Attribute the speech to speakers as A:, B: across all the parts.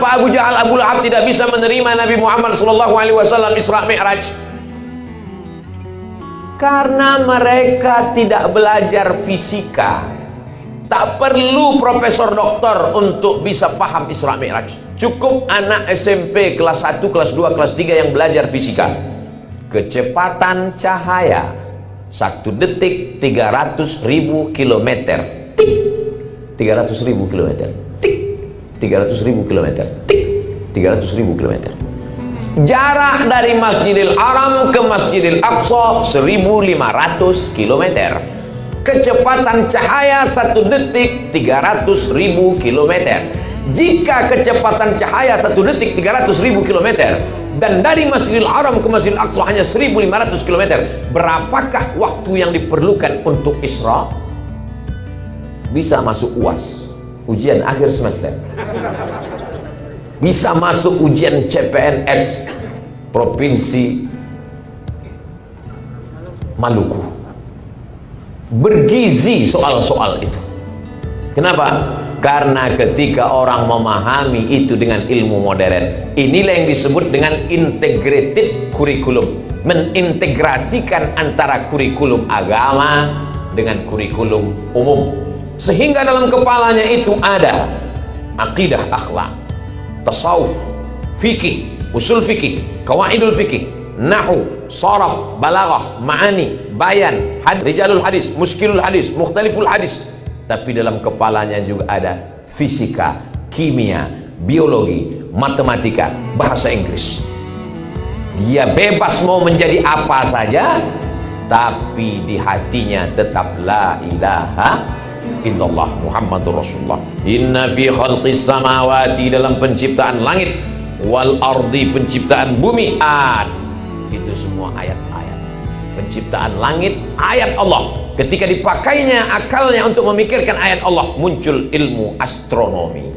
A: Kenapa Abu Jahal, Abu Lahab tidak bisa menerima Nabi Muhammad SAW Isra Mi'raj? Karena mereka tidak belajar fisika. Tak perlu profesor doktor untuk bisa paham Isra Mi'raj. Cukup anak SMP kelas 1, kelas 2, kelas 3 yang belajar fisika. Kecepatan cahaya 1 detik 300.000 km. Tik. 300.000 km. Tik. 300.000 km. Tik. 300.000 km. Jarak dari Masjidil Haram ke Masjidil Aqsa 1.500 km. Kecepatan cahaya 1 detik 300.000 km. Jika kecepatan cahaya 1 detik 300.000 km dan dari Masjidil Haram ke Masjidil Aqsa hanya 1.500 km, berapakah waktu yang diperlukan untuk Isra? Bisa masuk UAS, ujian akhir semester. Bisa masuk ujian CPNS Provinsi Maluku. Bergizi soal-soal itu. Kenapa? Karena ketika orang memahami itu dengan ilmu modern, inilah yang disebut dengan integrated curriculum, mengintegrasikan antara kurikulum agama dengan kurikulum umum, sehingga dalam kepalanya itu ada akidah, akhlak, tasawuf, fikih, usul fikih, kawaidul fikih, nahu, sharaf, balaghah, ma'ani, bayan, rijalul hadis, muskilul hadis, mukhtaliful hadis. Tapi dalam kepalanya juga ada fisika, kimia, biologi, matematika, bahasa Inggris. Dia bebas mau menjadi apa saja, tapi di hatinya tetap la ilaha illallah Muhammadur Rasulullah. Inna fi khalqis samawati, dalam penciptaan langit, wal ardi, penciptaan bumi, itu semua ayat-ayat. Penciptaan langit, ayat Allah. Ketika dipakainya akalnya untuk memikirkan ayat Allah, muncul ilmu astronomi.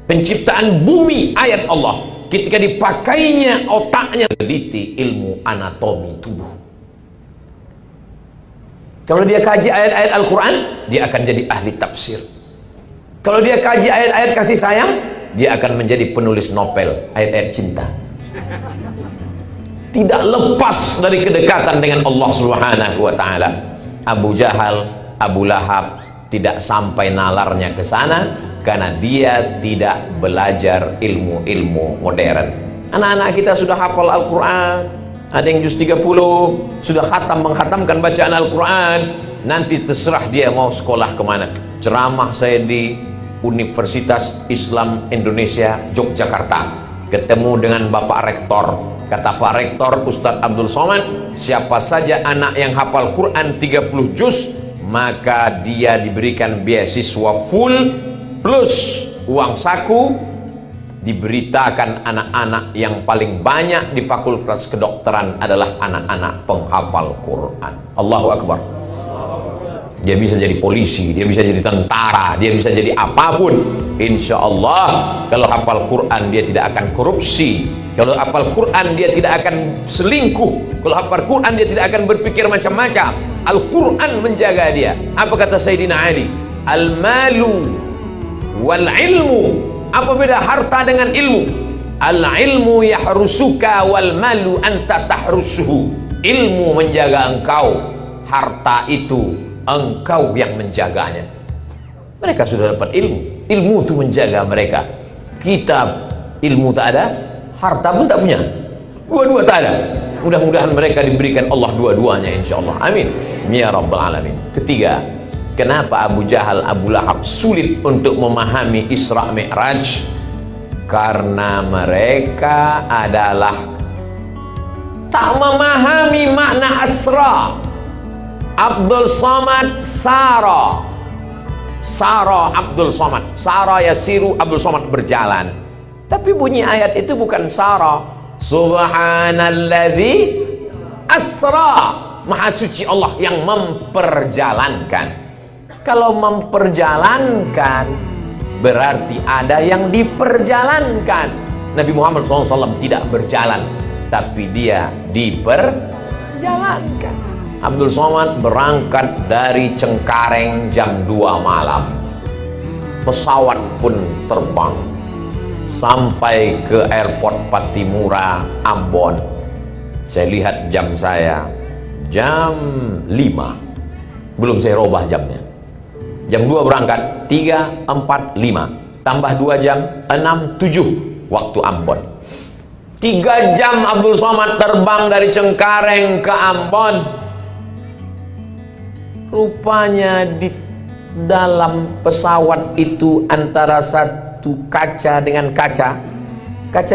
A: Penciptaan bumi, ayat Allah. Ketika dipakainya otaknya, teliti ilmu anatomi tubuh. Kalau dia kaji ayat-ayat Al-Quran, dia akan jadi ahli tafsir. Kalau dia kaji ayat-ayat kasih sayang, dia akan menjadi penulis novel ayat-ayat cinta. Tidak lepas dari kedekatan dengan Allah Subhanahu wa ta'ala. Abu Jahal, Abu Lahab tidak sampai nalarnya ke sana karena dia tidak belajar ilmu-ilmu modern. Anak-anak kita sudah hafal Al-Quran, ada yang juz 30, sudah menghatamkan bacaan Al-Quran. Nanti terserah dia mau sekolah kemana. Ceramah saya di Universitas Islam Indonesia Yogyakarta, ketemu dengan Bapak Rektor. Kata Pak Rektor Ustadz Abdul Somad, siapa saja anak yang hafal Quran 30 juz, maka dia diberikan beasiswa full plus uang saku. Diberitakan anak-anak yang paling banyak di fakultas kedokteran adalah anak-anak penghafal Quran. Allahu Akbar. Dia bisa jadi polisi, dia bisa jadi tentara, dia bisa jadi apapun. Insya Allah kalau hafal Quran dia tidak akan korupsi. Kalau hafal Quran dia tidak akan selingkuh. Kalau hafal Quran dia tidak akan berpikir macam-macam. Al-Quran menjaga dia. Apa kata Sayyidina Ali? Al-malu wal ilmu. Apa beda harta dengan ilmu? Al-ilmu yahrusuka wal malu anta tahrusuhu. Ilmu menjaga engkau, harta itu engkau yang menjaganya. Mereka sudah dapat ilmu. Ilmu itu menjaga mereka. Kita ilmu tak ada, harta pun tak punya, dua-dua tak ada. Mudah-mudahan mereka diberikan Allah dua-duanya insyaallah, amin ya rabbal alamin. Ketiga, kenapa Abu Jahal, Abu Lahab sulit untuk memahami Isra Mi'raj? Karena mereka adalah tak memahami makna asra. Abdul Somad Sara, Abdul Somad, Sara yasiru, Abdul Somad berjalan. Tapi bunyi ayat itu bukan Sara. Subhanalladzi asra, maha suci Allah yang memperjalankan. Kalau memperjalankan berarti ada yang diperjalankan. Nabi Muhammad SAW tidak berjalan, tapi dia diperjalankan. Abdul Somad berangkat dari Cengkareng jam 2 malam. Pesawat pun terbang. sampai ke airport Patimura Ambon. Saya lihat jam saya jam 5, belum saya robah jamnya. Jam 2 berangkat, 3, 4, 5 tambah 2 jam, 6, 7 waktu Ambon. 3 jam Abdul Somad terbang dari Cengkareng ke Ambon. Rupanya di dalam pesawat itu antara satu kaca dengan kaca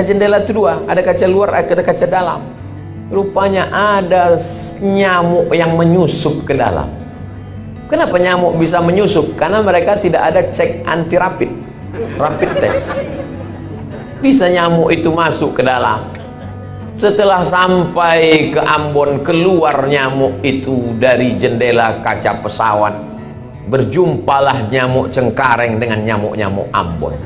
A: jendela itu 2, ada kaca luar, ada kaca dalam. Rupanya ada nyamuk yang menyusup ke dalam. Kenapa nyamuk bisa menyusup? Karena mereka tidak ada cek anti rapid test. Bisa nyamuk itu masuk ke dalam. Setelah sampai ke Ambon, keluar nyamuk itu dari jendela kaca pesawat. Berjumpalah nyamuk Cengkareng dengan nyamuk-nyamuk Ambon.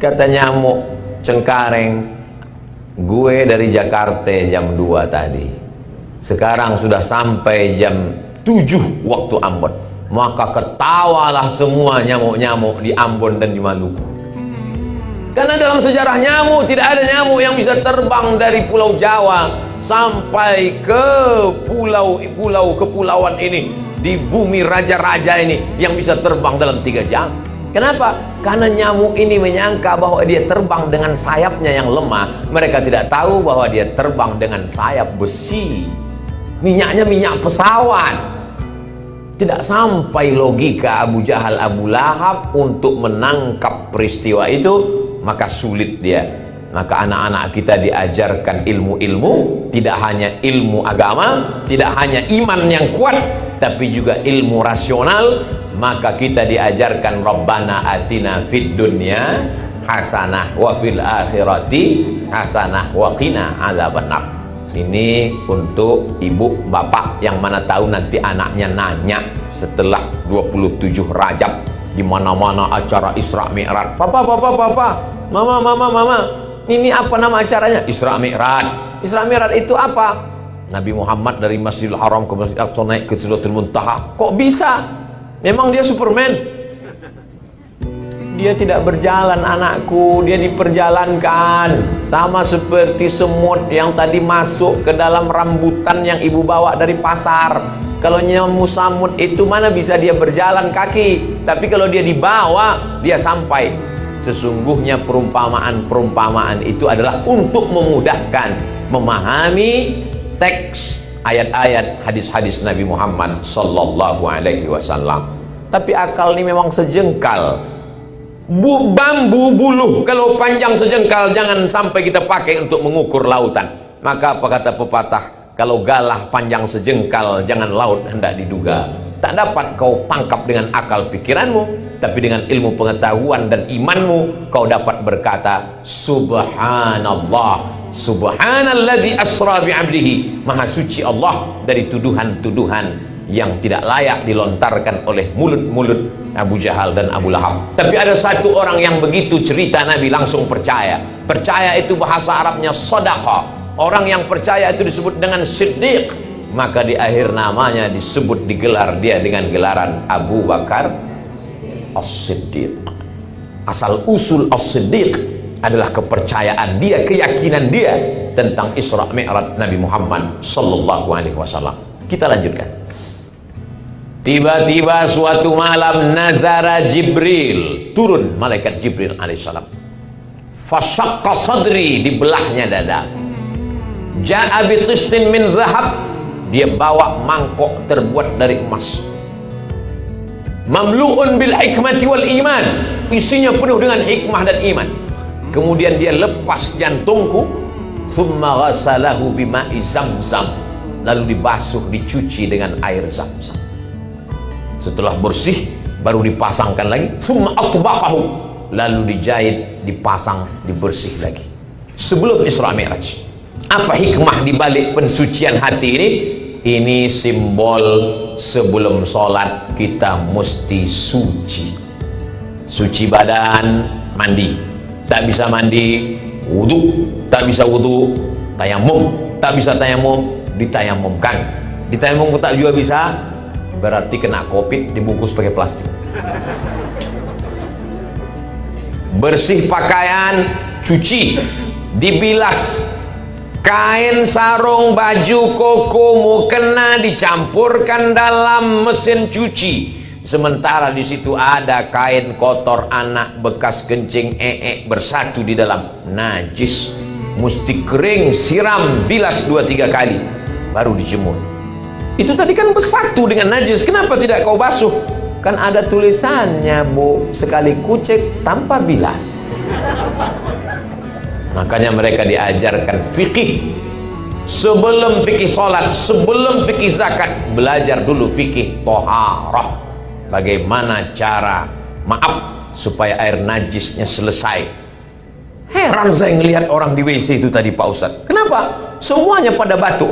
A: Kata nyamuk Cengkareng, gue dari Jakarta jam 2 tadi, sekarang sudah sampai jam 7 waktu Ambon. Maka ketawalah semua nyamuk-nyamuk di Ambon dan di Maluku. Karena dalam sejarah nyamuk, tidak ada nyamuk yang bisa terbang dari Pulau Jawa sampai ke pulau kepulauan ini, di bumi raja-raja ini, yang bisa terbang dalam 3 jam. Kenapa? Karena nyamuk ini menyangka bahwa dia terbang dengan sayapnya yang lemah. Mereka tidak tahu bahwa dia terbang dengan sayap besi. Minyaknya minyak pesawat. Tidak sampai logika Abu Jahal, Abu Lahab untuk menangkap peristiwa itu, maka sulit dia. Maka anak-anak kita diajarkan ilmu-ilmu, tidak hanya ilmu agama, tidak hanya iman yang kuat, tapi juga ilmu rasional. Maka kita diajarkan Rabbana atina fid dunya hasanah wa fil akhirati hasanah wa qina adzabannar. Ini untuk ibu bapak yang mana tahu nanti anaknya nanya setelah 27 Rajab, di mana-mana acara Isra Mi'raj. Papa, mama, ini apa nama acaranya? Isra Mi'raj. Isra Mi'raj itu apa? Nabi Muhammad dari Masjidil Haram ke Masjid Aqsa naik ke Sidratul Muntaha. Kok bisa? Memang dia Superman? Dia tidak berjalan, anakku, dia diperjalankan. Sama seperti semut yang tadi masuk ke dalam rambutan yang ibu bawa dari pasar. Kalau nyamuk samut itu mana bisa dia berjalan kaki, tapi kalau dia dibawa, dia sampai. Sesungguhnya perumpamaan itu adalah untuk memudahkan memahami teks ayat-ayat hadis-hadis Nabi Muhammad sallallahu alaihi wasallam. Tapi akal ini memang sejengkal. Bambu buluh kalau panjang sejengkal jangan sampai kita pakai untuk mengukur lautan. Maka apa kata pepatah, kalau galah panjang sejengkal jangan laut hendak diduga. Tak dapat kau tangkap dengan akal pikiranmu, tapi dengan ilmu pengetahuan dan imanmu kau dapat berkata subhanallah, subhanalladzi asra bi'abdihi. Maha suci Allah dari tuduhan-tuduhan yang tidak layak dilontarkan oleh mulut-mulut Abu Jahal dan Abu Lahab. Tapi ada satu orang yang begitu cerita Nabi langsung percaya. Percaya itu bahasa Arabnya sodaqah. Orang yang percaya itu disebut dengan siddiq. Maka di akhir namanya disebut, digelar dia dengan gelaran Abu Bakar As-Siddiq. Asal usul As-Siddiq adalah kepercayaan dia, keyakinan dia tentang Isra Mi'raj Nabi Muhammad sallallahu alaihi wasallam. Kita lanjutkan. Tiba-tiba suatu malam nazara Jibril, turun malaikat Jibril alaihissalam. Fasyaqqa sadri, dibelahnya dada. Ja'a bitistin min zahab, dia bawa mangkok terbuat dari emas. Mamlu'un bil hikmati wal iman, isinya penuh dengan hikmah dan iman. Kemudian dia lepas jantungku, thumma ghasalahu bima'i zamzam, lalu dibasuh, dicuci dengan air zamzam. Setelah bersih baru dipasangkan lagi, summa atbaqahu, lalu dijahit, dipasang, dibersih lagi. Sebelum Isra Mi'raj. Apa hikmah di balik pensucian hati ini? Ini simbol sebelum sholat kita mesti suci. Suci badan, mandi. Tak bisa mandi, wudu. Tak bisa wudu, tayamum. Tak bisa tayamum, ditayamumkan. Ditayamum tak juga bisa, berarti kena COVID, dibungkus pakai plastik. bersih pakaian, cuci, dibilas. Kain, sarung, baju, koko, mukena dicampurkan dalam mesin cuci. Sementara di situ ada kain kotor anak, bekas kencing, bersatu di dalam, najis. Mesti kering, siram, bilas 2-3 kali, baru dijemur. Itu tadi kan bersatu dengan najis, kenapa tidak kau basuh? Kan ada tulisannya, Bu, sekali kucek tanpa bilas. Makanya mereka diajarkan fikih. Sebelum fikih sholat, sebelum fikih zakat, belajar dulu fikih toharah. Bagaimana cara, maaf, supaya air najisnya selesai. Heran saya ngelihat orang di WC itu tadi, Pak Ustadz. Kenapa? Semuanya pada batuk.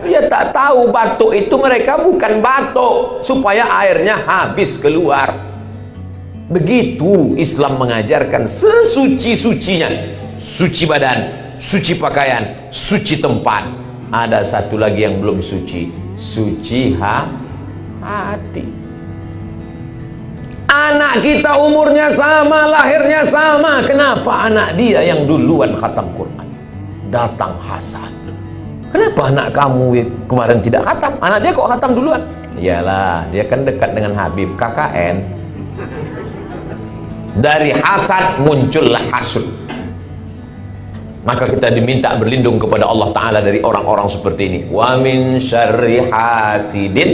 A: Dia tak tahu batuk itu mereka bukan batuk supaya airnya habis keluar. Begitu Islam mengajarkan sesuci-sucinya. Suci badan, suci pakaian, suci tempat. Ada satu lagi yang belum suci, suci hati. Anak kita umurnya sama, lahirnya sama. Kenapa anak dia yang duluan khatam Quran? Datang hasad. Kenapa anak kamu kemarin tidak khatam? Anak dia kok khatam duluan? Iyalah, dia kan dekat dengan Habib, KKN. Dari hasad muncullah hasud. Maka kita diminta berlindung kepada Allah Ta'ala dari orang-orang seperti ini. Wa min syarri hasidin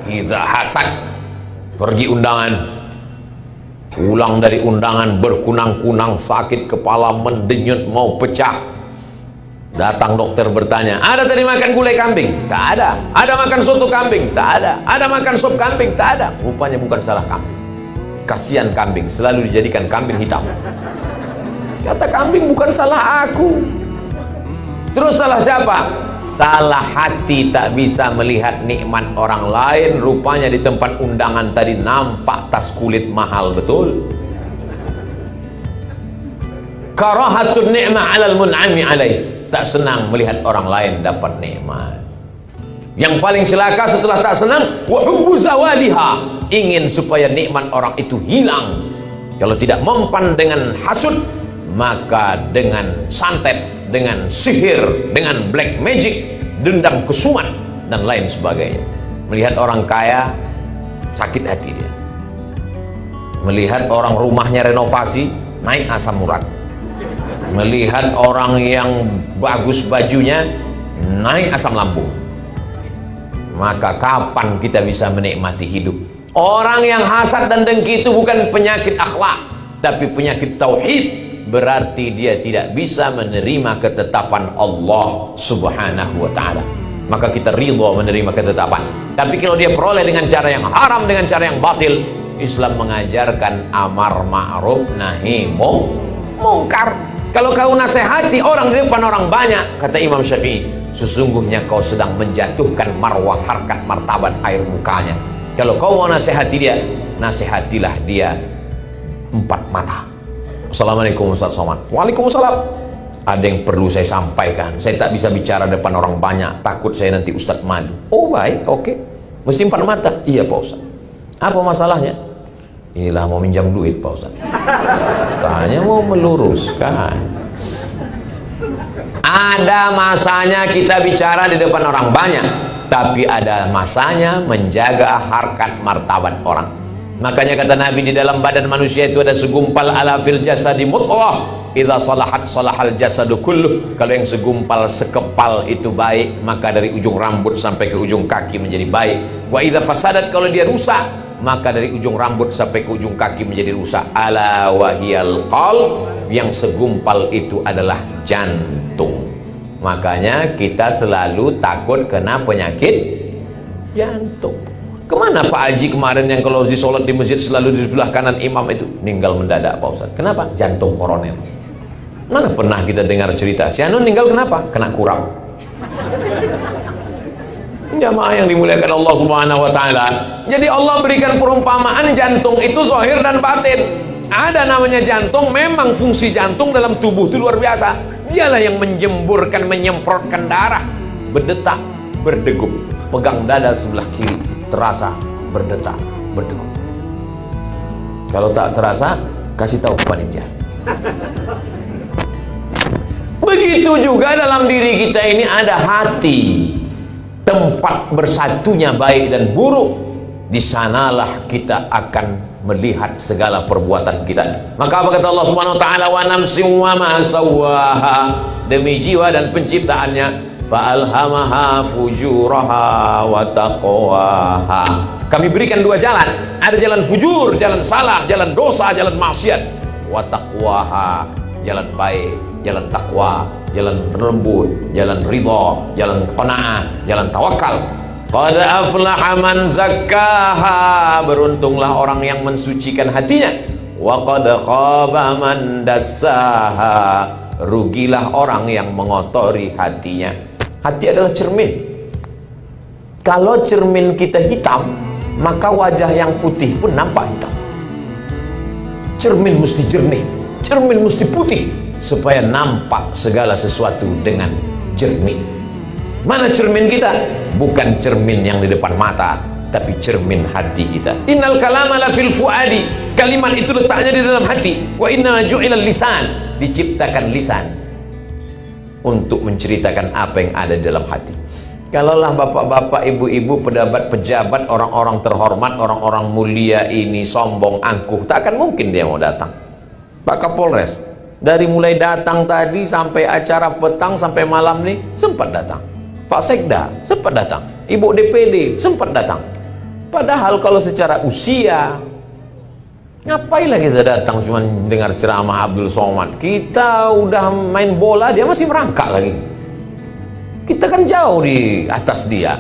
A: idza hasad. Pergi undangan, pulang dari undangan berkunang-kunang, sakit kepala, mendenyut, mau pecah. Datang dokter bertanya, ada tadi makan gulai kambing? Tak ada. Ada makan soto kambing? Tak ada. Ada makan sop kambing? Tak ada. Rupanya bukan salah kambing. Kasihan kambing, selalu dijadikan kambing hitam. Kata kambing, bukan salah aku. Terus salah siapa? Salah hati, tak bisa melihat nikmat orang lain. Rupanya di tempat undangan tadi nampak tas kulit mahal betul. Karahatun ni'mah 'alal mun'ami 'alaih. Tak senang melihat orang lain dapat nikmat. Yang paling celaka setelah tak senang, wa hubbu zawaliha, ingin supaya nikmat orang itu hilang. Kalau tidak mempan dengan hasud, maka dengan santet, dengan sihir, dengan black magic, dendam kesumat dan lain sebagainya. Melihat orang kaya, sakit hati dia. Melihat orang rumahnya renovasi, naik asam urat. Melihat orang yang bagus bajunya, naik asam lambung. Maka kapan kita bisa menikmati hidup? Orang yang hasad dan dengki itu bukan penyakit akhlak, tapi penyakit tauhid. Berarti dia tidak bisa menerima ketetapan Allah Subhanahu wa ta'ala. Maka kita ridha menerima ketetapan. Tapi kalau dia peroleh dengan cara yang haram, dengan cara yang batil, Islam mengajarkan amar ma'ruf nahi mungkar. Kalau kau nasihati orang di depan orang banyak, kata Imam Syafi'i, sesungguhnya kau sedang menjatuhkan marwah, harkat, martabat, air mukanya. Kalau kau mau nasihati dia, nasihatilah dia 4 mata. Assalamualaikum Ustaz Somad. Waalaikumsalam. Ada yang perlu saya sampaikan. Saya tak bisa bicara depan orang banyak, takut saya nanti Ustaz malu. Oh baik, oke. Mesti 4 mata? Iya Pak Ustaz. Apa masalahnya? Inilah mau minjam duit Pak Ustaz. Tanya mau meluruskan. Ada masanya kita bicara di depan orang banyak, tapi ada masanya menjaga harkat martabat orang. Makanya kata Nabi, di dalam badan manusia itu ada segumpal ala fil jasadi mudghah, idza salahat salahal jasadu kulluh. Kalau yang segumpal sekepal itu baik, maka dari ujung rambut sampai ke ujung kaki menjadi baik. Wa idza fasadat, kalau dia rusak, maka dari ujung rambut sampai ke ujung kaki menjadi rusak. Ala wahiyal qalb, yang segumpal itu adalah jantung. Makanya kita selalu takut kena penyakit jantung. Kemana Pak Haji kemarin yang kalau di sholat di masjid selalu di sebelah kanan imam itu meninggal mendadak Pak Ustaz? Kenapa? Jantung koroner. Mana pernah kita dengar cerita si anu meninggal kenapa? Kena kurang. Jamaah yang dimuliakan Allah Subhanahu wa ta'ala. Jadi Allah berikan perumpamaan jantung itu zahir dan batin. Ada namanya jantung, memang fungsi jantung dalam tubuh itu luar biasa. Dialah yang menjemburkan, menyemprotkan darah, berdetak, berdegup. Pegang dada sebelah kiri, terasa berdetak, berdegup. Kalau tak terasa, kasih tahu panitia. Begitu juga dalam diri kita ini ada hati, tempat bersatunya baik dan buruk. Di sanalah kita akan melihat segala perbuatan kita. Maka apa kata Allah Subhanahu wa taala, wa nafsin wa ma sawwaha, demi jiwa dan penciptaannya, fa alhamaha fujuraha wa taqwaha. Kami berikan dua jalan, ada jalan fujur, jalan salah, jalan dosa, jalan maksiat, wa taqwaha, jalan baik, jalan takwa, jalan lembut, jalan ridha, jalan qanaah, jalan tawakal. Qad aflaha man zakkaha, beruntunglah orang yang mensucikan hatinya. Wa qad khaba man dassaha, rugilah orang yang mengotori hatinya. Hati adalah cermin. Kalau cermin kita hitam, maka wajah yang putih pun nampak hitam. Cermin mesti jernih, cermin mesti putih, supaya nampak segala sesuatu dengan jernih. Mana cermin kita? Bukan cermin yang di depan mata, tapi cermin hati kita. Innal kalama la fil fuadi, kalimat itu letaknya di dalam hati. Wa inna ju'ilal lisan, diciptakan lisan untuk menceritakan apa yang ada di dalam hati. Kalaulah bapak-bapak, ibu-ibu, pejabat, orang-orang terhormat, orang-orang mulia ini sombong, angkuh, tak akan mungkin dia mau datang. Pak Kapolres, dari mulai datang tadi sampai acara petang sampai malam nih sempat datang. Pak Sekda sempat datang, Ibu DPD sempat datang. Padahal kalau secara usia, ngapainlah kita datang cuma dengar ceramah Abdul Somad? Kita udah main bola, dia masih merangkak lagi. Kita kan jauh di atas dia.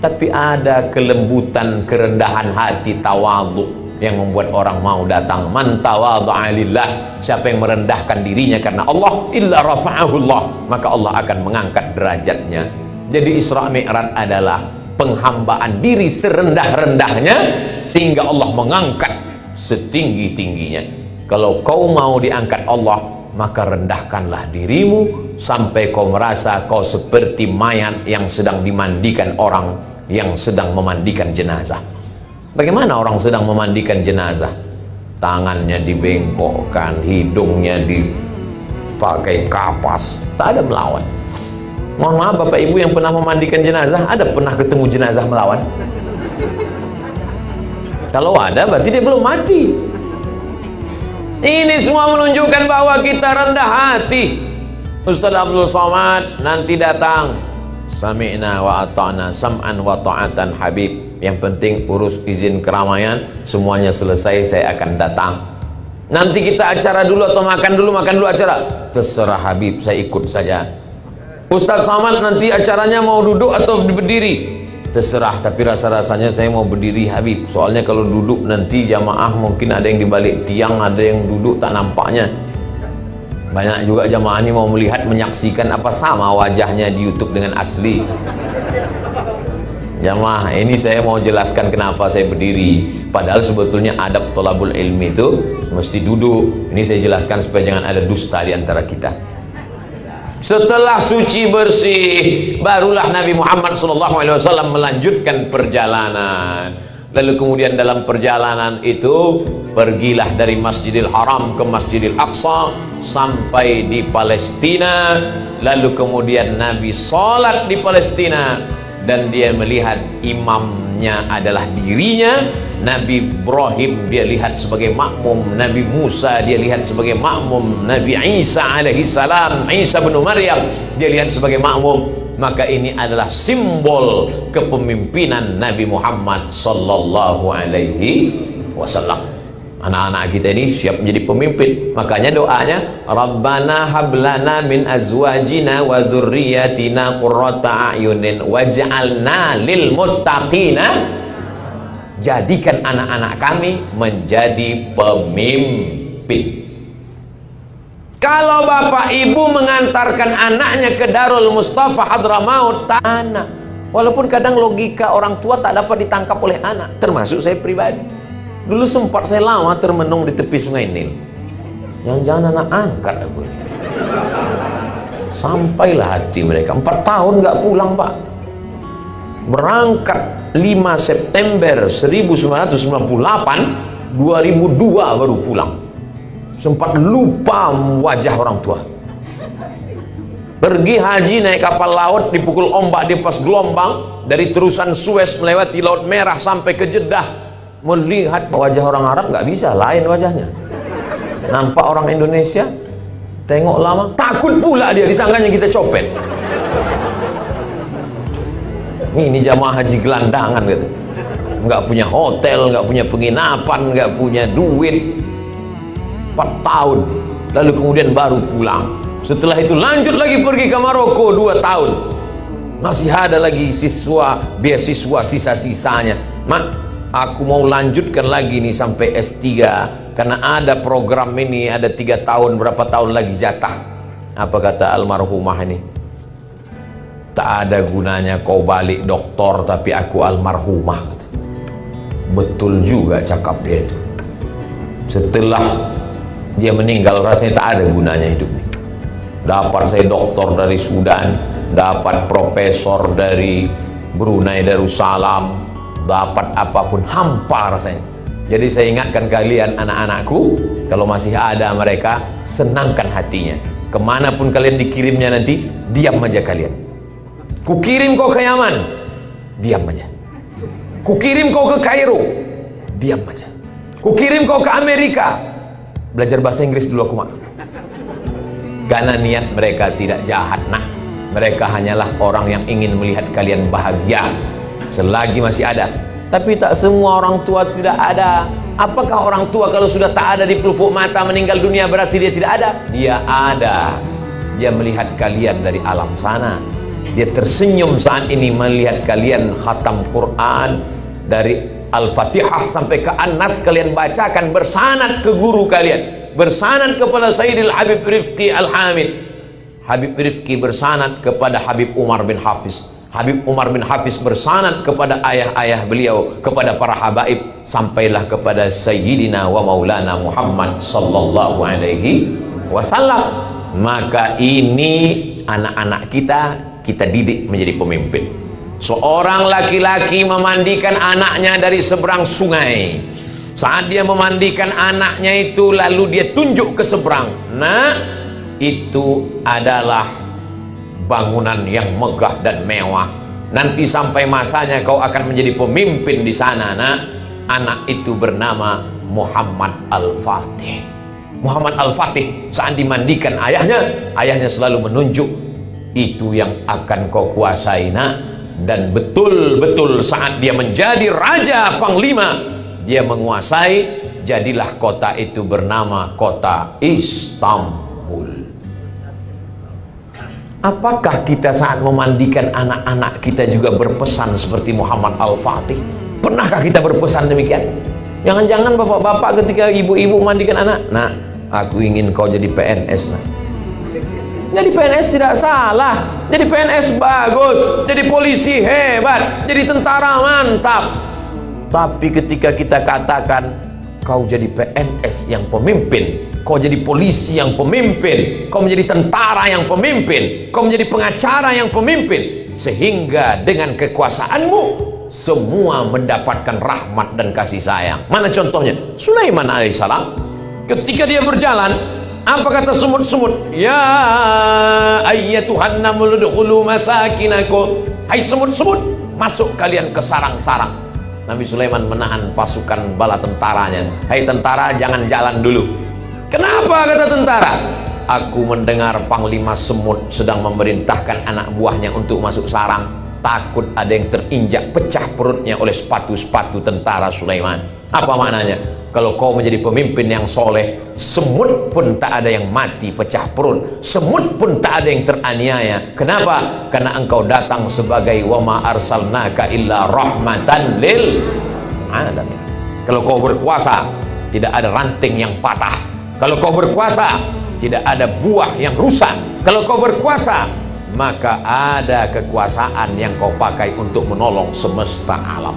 A: Tapi ada kelembutan, kerendahan hati, tawadhu yang membuat orang mau datang. Man tawadha'a lillah, siapa yang merendahkan dirinya karena Allah, illa rafa'ahullah, maka Allah akan mengangkat derajatnya. Jadi Isra Mi'raj adalah penghambaan diri serendah-rendahnya sehingga Allah mengangkat setinggi-tingginya. Kalau kau mau diangkat Allah, maka rendahkanlah dirimu sampai kau merasa kau seperti mayat yang sedang dimandikan orang yang sedang memandikan jenazah. Bagaimana orang sedang memandikan jenazah? Tangannya dibengkokkan, hidungnya dipakai kapas, tak ada melawan. Mohon maaf Bapak Ibu yang pernah memandikan jenazah, ada pernah ketemu jenazah melawan? Kalau ada berarti dia belum mati. Ini semua menunjukkan bahwa kita rendah hati. Ustaz Abdul Somad nanti datang, sami'na wa ata'na sam'an wa ta'atan habib. Yang penting urus izin keramaian, semuanya selesai saya akan datang. Nanti kita acara dulu atau makan dulu acara. Terserah Habib, saya ikut saja. Ustaz Somad nanti acaranya mau duduk atau berdiri? Terserah, tapi rasa-rasanya saya mau berdiri Habib. Soalnya kalau duduk nanti jamaah mungkin ada yang dibalik tiang, ada yang duduk tak nampaknya. Banyak juga jamaah ini mau melihat, menyaksikan apa sama wajahnya di YouTube dengan asli. Jamaah, ini saya mau jelaskan kenapa saya berdiri. Padahal sebetulnya adab thalabul ilmi itu mesti duduk. Ini saya jelaskan supaya jangan ada dusta di antara kita. Setelah suci bersih, barulah Nabi Muhammad SAW melanjutkan perjalanan. Lalu kemudian dalam perjalanan itu, pergilah dari Masjidil Haram ke Masjidil Aqsa sampai di Palestina. Lalu kemudian Nabi sholat di Palestina dan dia melihat imamnya adalah dirinya. Nabi Ibrahim dia lihat sebagai makmum, Nabi Musa dia lihat sebagai makmum, Nabi Isa alaihi salam, Isa bin Maryam dia lihat sebagai makmum. Maka ini adalah simbol kepemimpinan Nabi Muhammad sallallahu alaihi wasallam. Anak-anak kita ini siap menjadi pemimpin. Makanya doanya, Rabbana hablana min azwajina wa dzurriyyatina qurrata a'yunin waj'alna lil muttaqina. Jadikan anak-anak kami menjadi pemimpin. Kalau bapak ibu mengantarkan anaknya ke Darul Mustafa Hadramaut, tak anak. Walaupun kadang logika orang tua tak dapat ditangkap oleh anak, termasuk saya pribadi. Dulu sempat saya lama termenung di tepi Sungai Nil. Jangan-jangan anak angkat aku. Sampailah hati mereka. 4 tahun nggak pulang pak. Berangkat 5 September 1998 2002 baru pulang. Sempat lupa wajah orang tua. Pergi haji naik kapal laut, dipukul ombak di pas gelombang, dari terusan Suez melewati Laut Merah sampai ke Jeddah. Melihat wajah orang Arab nggak bisa, lain wajahnya. Nampak orang Indonesia, tengok lama, takut pula dia, disangkanya kita copet. Ini jamaah haji gelandangan gitu. Nggak punya hotel, nggak punya penginapan, nggak punya duit. 4 tahun, lalu kemudian baru pulang. Setelah itu lanjut lagi pergi ke Maroko 2 tahun. Masih ada lagi beasiswa sisa-sisanya. Mak, aku mau lanjutkan lagi nih sampai S3, karena ada program ini, ada 3 tahun, berapa tahun lagi jatah. Apa kata almarhumah ini? Tak ada gunanya kau balik doktor tapi aku almarhumah. Betul juga cakap dia itu. Setelah dia meninggal rasanya tak ada gunanya hidup ini. Dapat saya doktor dari Sudan, dapat profesor dari Brunei Darussalam, dapat apapun, hampa rasanya. Jadi saya ingatkan kalian anak-anakku, kalau masih ada mereka, senangkan hatinya. Kemanapun kalian dikirimnya nanti, diam aja kalian. Kukirim kau ke Yaman, diam aja. Kukirim kau ke Kairo, diam aja. Kukirim kau ke Amerika, belajar bahasa Inggris dulu aku mak. Karena niat mereka tidak jahat nak. Mereka hanyalah orang yang ingin melihat kalian bahagia selagi masih ada. Tapi tak semua orang tua tidak ada. Apakah orang tua kalau sudah tak ada di pelupuk mata meninggal dunia berarti dia tidak ada? Dia ada. Dia melihat kalian dari alam sana. Dia tersenyum saat ini melihat kalian khatam Quran dari Al-Fatihah sampai ke An-Nas kalian bacakan bersanad ke guru kalian, bersanad kepada Sayyidil Habib Rifqi Al-Hamid. Habib Rifqi bersanad kepada Habib Umar bin Hafiz. Habib Umar bin Hafiz bersanad kepada ayah-ayah beliau, kepada para habaib, sampailah kepada Sayyidina wa Maulana Muhammad sallallahu alaihi wasallam. Maka ini anak-anak kita didik menjadi pemimpin. Seorang laki-laki memandikan anaknya dari seberang sungai. Saat dia memandikan anaknya itu, lalu dia tunjuk ke seberang. Nah, itu adalah bangunan yang megah dan mewah. Nanti sampai masanya kau akan menjadi pemimpin di sana. Nah, anak itu bernama Muhammad Al-Fatih. Muhammad Al-Fatih saat dimandikan ayahnya selalu menunjuk, itu yang akan kau kuasai nak. Dan betul-betul saat dia menjadi raja panglima, dia menguasai, jadilah kota itu bernama kota Istanbul. Apakah kita saat memandikan anak-anak kita juga berpesan seperti Muhammad Al-Fatih? Pernahkah kita berpesan demikian? Jangan-jangan bapak-bapak ketika ibu-ibu memandikan anak, nah, aku ingin kau jadi PNS nah. Jadi PNS tidak salah, jadi PNS bagus, jadi polisi hebat, jadi tentara mantap. Tapi ketika kita katakan kau jadi PNS yang pemimpin, kau jadi polisi yang pemimpin, kau menjadi tentara yang pemimpin, kau menjadi pengacara yang pemimpin, sehingga dengan kekuasaanmu semua mendapatkan rahmat dan kasih sayang. Mana contohnya? Sulaiman alaihissalam ketika dia berjalan, apa kata semut-semut? Ya ayyatuhan namul udkhulu masakinakum. Hai semut-semut, masuk kalian ke sarang-sarang. Nabi Sulaiman menahan pasukan bala tentaranya. Hai tentara, jangan jalan dulu. Kenapa kata tentara? Aku mendengar Panglima Semut sedang memerintahkan anak buahnya untuk masuk sarang. Takut ada yang terinjak pecah perutnya oleh sepatu-sepatu tentara Sulaiman. Apa maknanya? Kalau kau menjadi pemimpin yang soleh, semut pun tak ada yang mati pecah perut, semut pun tak ada yang teraniaya. Kenapa? Karena engkau datang sebagai wa ma arsalnaka illa rahmatan lil alamin. Kalau kau berkuasa, tidak ada ranting yang patah. Kalau kau berkuasa, tidak ada buah yang rusak. Kalau kau berkuasa, maka ada kekuasaan yang kau pakai untuk menolong semesta alam.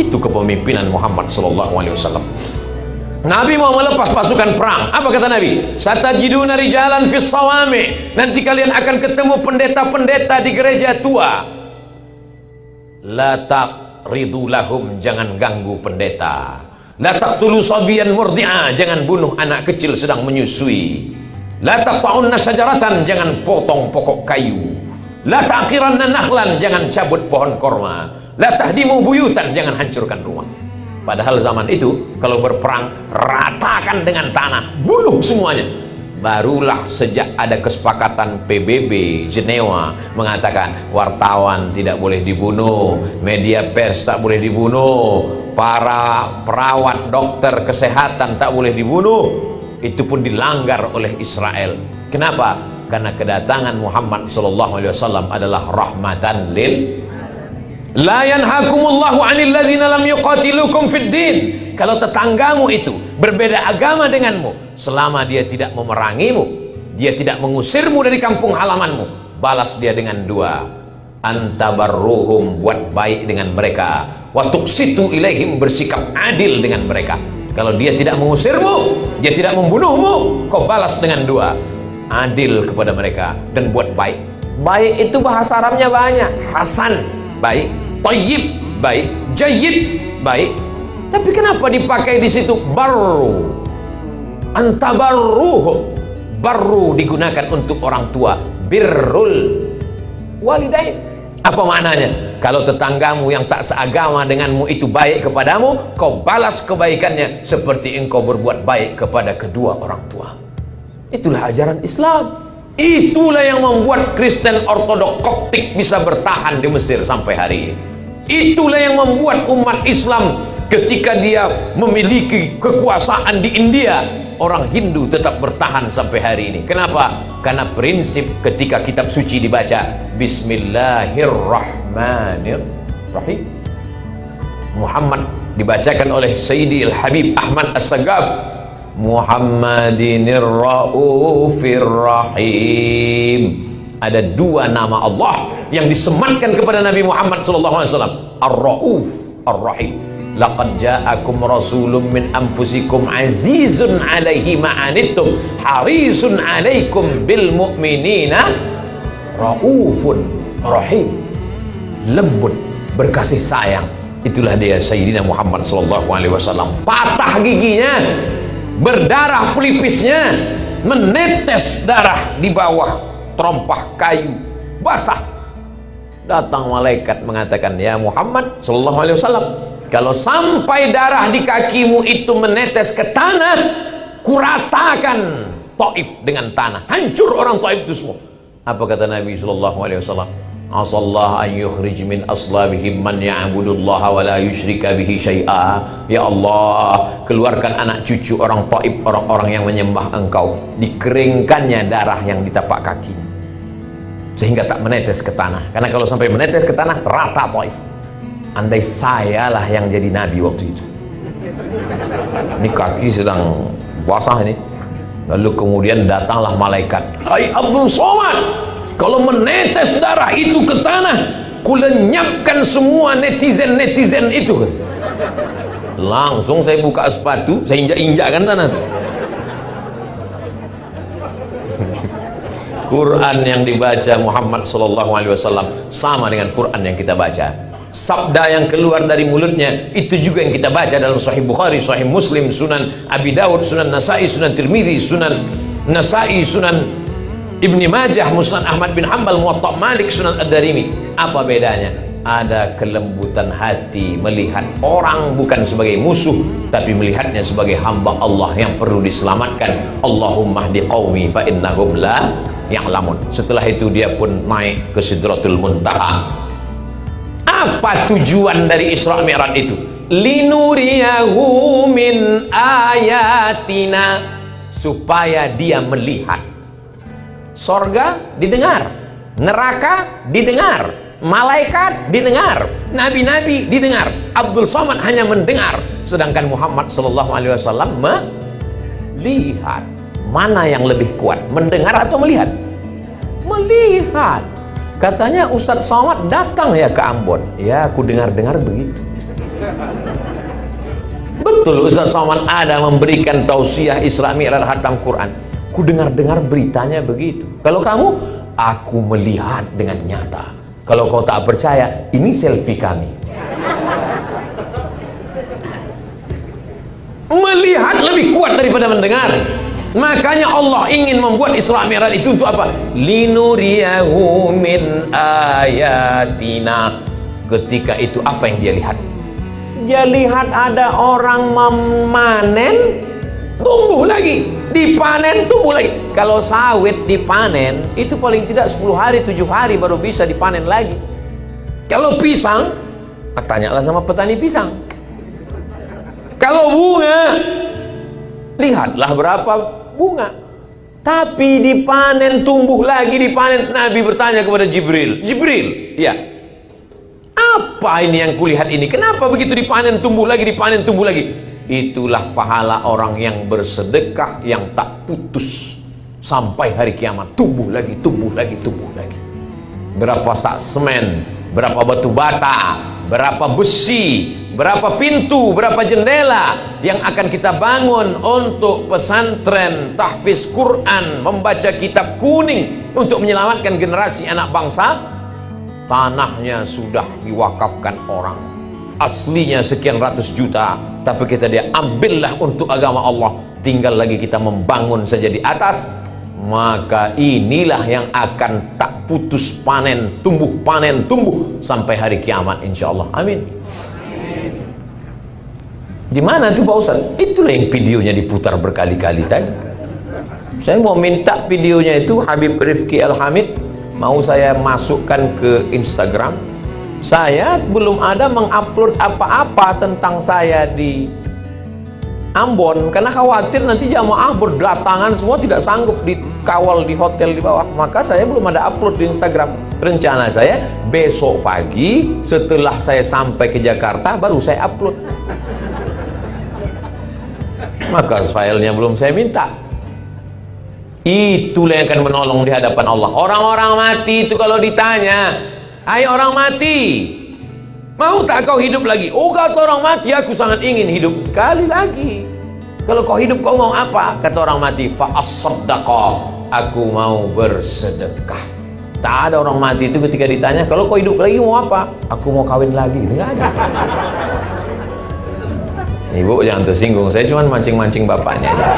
A: Itu kepemimpinan Muhammad SAW. Nabi mau melepas pasukan perang. Apa kata Nabi? Satajiduna rijalan fis sawami. Nanti kalian akan ketemu pendeta-pendeta di gereja tua. La taqridu lahum, jangan ganggu pendeta. La taqtulu sabiyan murdi'a, jangan bunuh anak kecil sedang menyusui. La taqta'unna syajaratan, jangan potong pokok kayu. La taqiranna nakhlan, jangan cabut pohon korma. La tahdimu buyutan, jangan hancurkan rumah. Padahal zaman itu kalau berperang ratakan dengan tanah, bunuh semuanya. Barulah sejak ada kesepakatan PBB Jenewa mengatakan wartawan tidak boleh dibunuh, media pers tak boleh dibunuh, para perawat, dokter kesehatan tak boleh dibunuh. Itu pun dilanggar oleh Israel. Kenapa? Karena kedatangan Muhammad SAW adalah rahmatan lil. La yanhakumullahu 'anil ladzina lam yuqatilukum fid din. Kalau tetanggamu itu berbeda agama denganmu, selama dia tidak memerangimu, dia tidak mengusirmu dari kampung halamanmu, balas dia dengan dua. Antabarruhum, buat baik dengan mereka. Wa tuqsitu ilaihim, bersikap adil dengan mereka. Kalau dia tidak mengusirmu, dia tidak membunuhmu, kau balas dengan dua. Adil kepada mereka dan buat baik. Baik itu bahasa Arabnya banyak. Hasan, baik. Thayyib, baik. Jayyid, baik. Tapi kenapa dipakai di situ barru? Antabarruhum, barru digunakan untuk orang tua. Birrul walidain. Apa maknanya? Kalau tetanggamu yang tak seagama denganmu itu baik kepadamu, kau balas kebaikannya seperti engkau berbuat baik kepada kedua orang tua. Itulah ajaran Islam. Itulah yang membuat Kristen Ortodok Koptik bisa bertahan di Mesir sampai hari ini. Itulah yang membuat umat Islam ketika dia memiliki kekuasaan di India, orang Hindu tetap bertahan sampai hari ini. Kenapa? Karena prinsip ketika kitab suci dibaca Bismillahirrahmanirrahim, Muhammad dibacakan oleh Sayyidi Al-Habib Ahmad As-Sagab, Muhammadinir Raufir Rahim. Ada dua nama Allah yang disematkan kepada Nabi Muhammad SAW, Ar-Rauf, Ar-Rahim. Laqad ja'akum rasulun min anfusikum azizun 'alaihi ma'anittum harisun 'alaikum bil mu'minina raufun rahim. Lembut, berkasih sayang. Itulah dia Sayyidina Muhammad SAW. Patah giginya, berdarah pelipisnya, menetes darah di bawah terompah kayu basah. Datang malaikat mengatakan, ya Muhammad SAW, kalau sampai darah di kakimu itu menetes ke tanah, kuratakan Taif dengan tanah, hancur orang Taif itu semua. Apa kata Nabi SAW? Asallah an yukhrij min aslabihim man ya'budullaha wa la yusyrika bihi syai'a. Ya Allah, keluarkan anak cucu orang Taif, orang-orang yang menyembah engkau, dikeringkannya darah yang di tapak kakinya sehingga tak menetes ke tanah. Karena kalau sampai menetes ke tanah, rata Taif. Andai sayalah yang jadi nabi waktu itu. Ini kaki sedang basah ini. Lalu kemudian datanglah malaikat. Hai Abdul Somad, kalau menetes darah itu ke tanah, kulenyapkan semua netizen-netizen itu. Langsung saya buka sepatu, saya injak-injakkan tanah itu. Quran yang dibaca Muhammad SAW sama dengan Quran yang kita baca. Sabda yang keluar dari mulutnya itu juga yang kita baca dalam Sahih Bukhari, Sahih Muslim, Sunan Abi Dawud, Sunan Nasai, Sunan Tirmidzi, Sunan Nasai, Sunan Ibni Majah, Musnad Ahmad bin Hanbal, Muwatta Malik, Sunan Ad-Darimi. Apa bedanya? Ada kelembutan hati melihat orang bukan sebagai musuh, tapi melihatnya sebagai hamba Allah yang perlu diselamatkan. Allahumma hdi qaumi fa innahum la ya'lamun. Setelah itu dia pun naik ke Sidratul Muntaha. Apa tujuan dari Isra Mi'raj itu? Linuriyahu min ayatina, supaya dia melihat. Sorga didengar, neraka didengar, malaikat didengar, nabi-nabi didengar. Abdul Somad hanya mendengar, sedangkan Muhammad SAW melihat. Mana yang lebih kuat, mendengar atau melihat? Melihat. Katanya Ustadz Somad datang ya ke Ambon. Ya, aku dengar-dengar begitu. Betul, Ustadz Somad ada memberikan tausiah Isra Mi'raj khatam Quran. Ku dengar-dengar beritanya begitu. Kalau kamu, aku melihat dengan nyata. Kalau kau tak percaya, ini selfie kami. Melihat lebih kuat daripada mendengar. Makanya Allah ingin membuat Isra Mi'raj itu untuk apa? Linuriyahu min ayatina. Ketika itu apa yang dia lihat? Dia lihat ada orang memanen, tumbuh lagi, dipanen, tumbuh lagi. Kalau sawit dipanen itu paling tidak 10 hari 7 hari baru bisa dipanen lagi. Kalau pisang, tanyalah sama petani pisang. Kalau bunga, lihatlah berapa bunga. Tapi dipanen, tumbuh lagi, dipanen. Nabi bertanya kepada Jibril, Jibril, ya, apa ini yang kulihat ini? Kenapa begitu dipanen, tumbuh lagi, dipanen, tumbuh lagi? Itulah pahala orang yang bersedekah yang tak putus sampai hari kiamat. Tumbuh lagi, tumbuh lagi, tumbuh lagi. Berapa sak semen, berapa batu bata, berapa besi, berapa pintu, berapa jendela yang akan kita bangun untuk pesantren, tahfiz Quran, membaca kitab kuning untuk menyelamatkan generasi anak bangsa. Tanahnya sudah diwakafkan orang, aslinya sekian ratus juta, tapi kita dia ambillah untuk agama Allah. Tinggal lagi kita membangun saja di atas. Maka inilah yang akan tak putus panen, tumbuh panen, tumbuh sampai hari kiamat insyaallah. Amin. Di mana tuh Pak Ustaz? Itulah yang videonya diputar berkali-kali tadi. Saya mau minta videonya itu Habib Rifki Al-Hamid, mau saya masukkan ke Instagram. Saya belum ada mengupload apa-apa tentang saya di Ambon karena khawatir nanti jamaah berdatangan semua tidak sanggup dikawal di hotel di bawah. Maka saya belum ada upload di Instagram. Rencana saya besok pagi setelah saya sampai ke Jakarta baru saya upload. Maka filenya belum saya minta. Itulah yang akan menolong di hadapan Allah. Orang-orang mati itu kalau ditanya, hai orang mati, mau tak kau hidup lagi? Oh, kata orang mati, aku sangat ingin hidup sekali lagi. Kalau kau hidup, kau mau apa? Kata orang mati, fa'as-saddaqa, aku mau bersedekah. Tak ada orang mati itu ketika ditanya, kalau kau hidup lagi mau apa? Aku mau kawin lagi. Enggak ada. Ibu jangan tersinggung, saya cuma mancing-mancing bapaknya aja.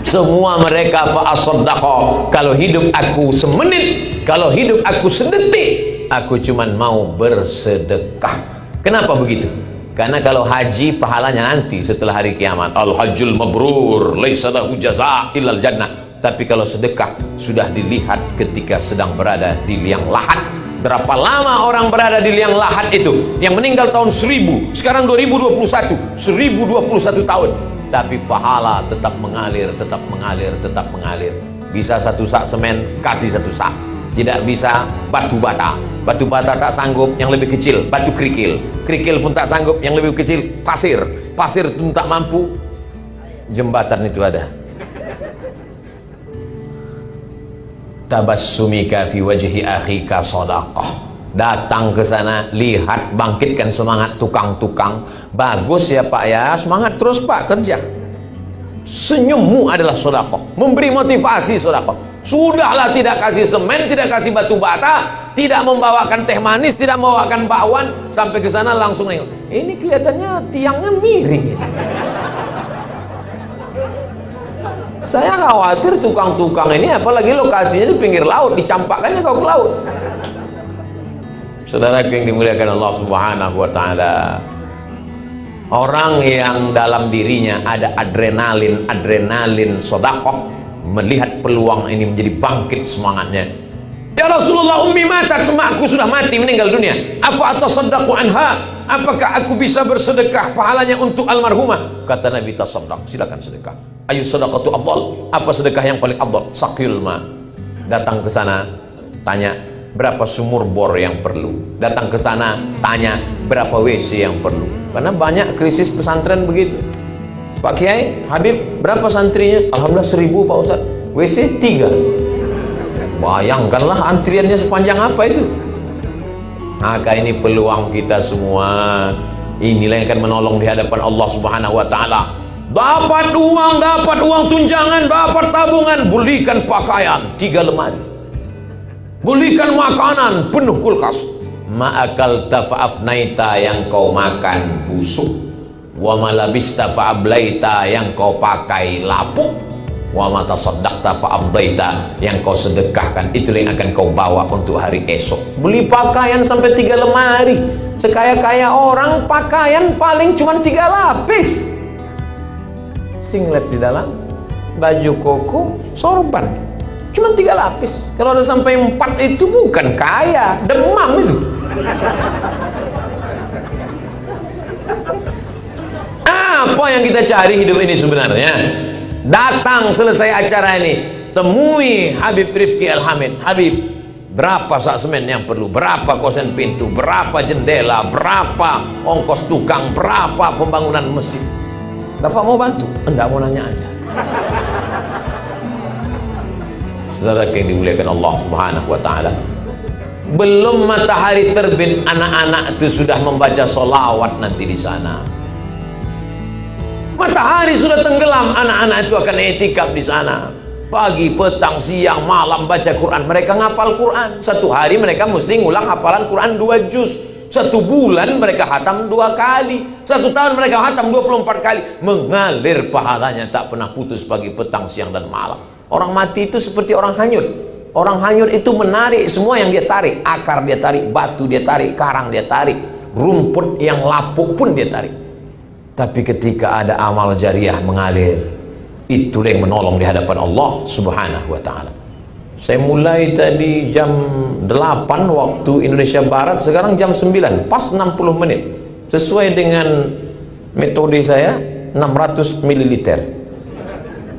A: Semua mereka fa'as-saddaqa, kalau hidup aku semenit, kalau hidup aku sedetik, aku cuman mau bersedekah. Kenapa begitu? Karena kalau haji pahalanya nanti setelah hari kiamat. Al-hajjul mabrur laisa lahu jazaa' illal jannah. Tapi kalau sedekah sudah dilihat ketika sedang berada di liang lahat. Berapa lama orang berada di liang lahat itu? Yang meninggal tahun 1000, sekarang 2021, 1021 tahun. Tapi pahala tetap mengalir, tetap mengalir, tetap mengalir. Bisa satu sak semen, kasih satu sak. Tidak bisa batu bata. Batu bata tak sanggup, yang lebih kecil batu kerikil. Kerikil pun tak sanggup, yang lebih kecil pasir. Pasir pun tak mampu, jembatan itu ada. Tabassumika fi wajhi akhika shadaqah. Datang ke sana, lihat, bangkitkan semangat tukang-tukang. Bagus ya Pak ya, semangat terus Pak kerja. Senyummu adalah sedekah, memberi motivasi sedekah. Sudahlah, tidak kasih semen, tidak kasih batu bata, tidak membawakan teh manis, tidak membawakan bakwan, sampai ke sana langsung nengok. Ini kelihatannya tiangnya miring. Saya khawatir tukang-tukang ini, apalagi lokasinya di pinggir laut, dicampakkannya kau ke laut. Saudara yang dimuliakan Allah Subhanahu wa taala, orang yang dalam dirinya ada adrenalin sedekah, melihat peluang ini menjadi bangkit semangatnya. Ya Rasulullah, ummi matat, semakku sudah mati, meninggal dunia. Apa atasaddaqu anha? Apakah aku bisa bersedekah pahalanya untuk almarhumah? Kata Nabi, tasaddaq, silakan sedekah. Ayu sedekatu afdal, apa sedekah yang paling afdal? Saqil ma. Datang ke sana, tanya berapa sumur bor yang perlu. Datang ke sana, tanya berapa WC yang perlu. Karena banyak krisis pesantren begitu. Pak Kiai, Habib, berapa santrinya? Alhamdulillah 1000 Pak Ustaz. WC 3. Bayangkanlah antriannya sepanjang apa itu. Maka ini peluang kita semua. Inilah yang akan menolong di hadapan Allah Subhanahu wa taala. Dapat uang tunjangan, dapat tabungan, belikan pakaian 3 lemari. Belikan makanan penuh kulkas. Ma'akal tafa'afnaita, yang kau makan busuk. wa ma labista fa ablaita, yang kau pakai lapuk, wa ma tasaddaqta fa amdaita, yang kau sedekahkan itu yang akan kau bawa untuk hari esok. Beli pakaian sampai 3 lemari, sekaya-kaya orang pakaian paling cuma 3 lapis, singlet di dalam, baju koko, sorban cuma 3 lapis. Kalau ada sampai 4 itu bukan kaya, demam itu. Apa yang kita cari hidup ini sebenarnya? Datang selesai acara ini, temui Habib Rifki Al-Hamid. Habib, berapa sak semen yang perlu, berapa kosen pintu, berapa jendela, berapa ongkos tukang, berapa pembangunan masjid. Bapak mau bantu? Enggak, mau nanya aja. Saudara yang dimuliakan Allah Subhanahu wa ta'ala, belum matahari terbit anak-anak itu sudah membaca sholawat nanti di sana. Matahari sudah tenggelam, anak-anak itu akan etikaf di sana. Pagi, petang, siang, malam baca Quran. Mereka ngapal Quran. Satu hari mereka mesti ngulang hafalan Quran 2 juz. Satu bulan mereka hatam 2 kali. Satu tahun mereka hatam 24 kali. Mengalir pahalanya tak pernah putus pagi, petang, siang, dan malam. Orang mati itu seperti orang hanyut. Orang hanyut itu menarik semua yang dia tarik. Akar dia tarik, batu dia tarik, karang dia tarik, rumput yang lapuk pun dia tarik. Tapi ketika ada amal jariah mengalir, itu yang menolong di hadapan Allah Subhanahu wa ta'ala. Saya mulai tadi jam 8 waktu Indonesia Barat, sekarang jam 9, pas 60 menit. Sesuai dengan metode saya, 600 ml.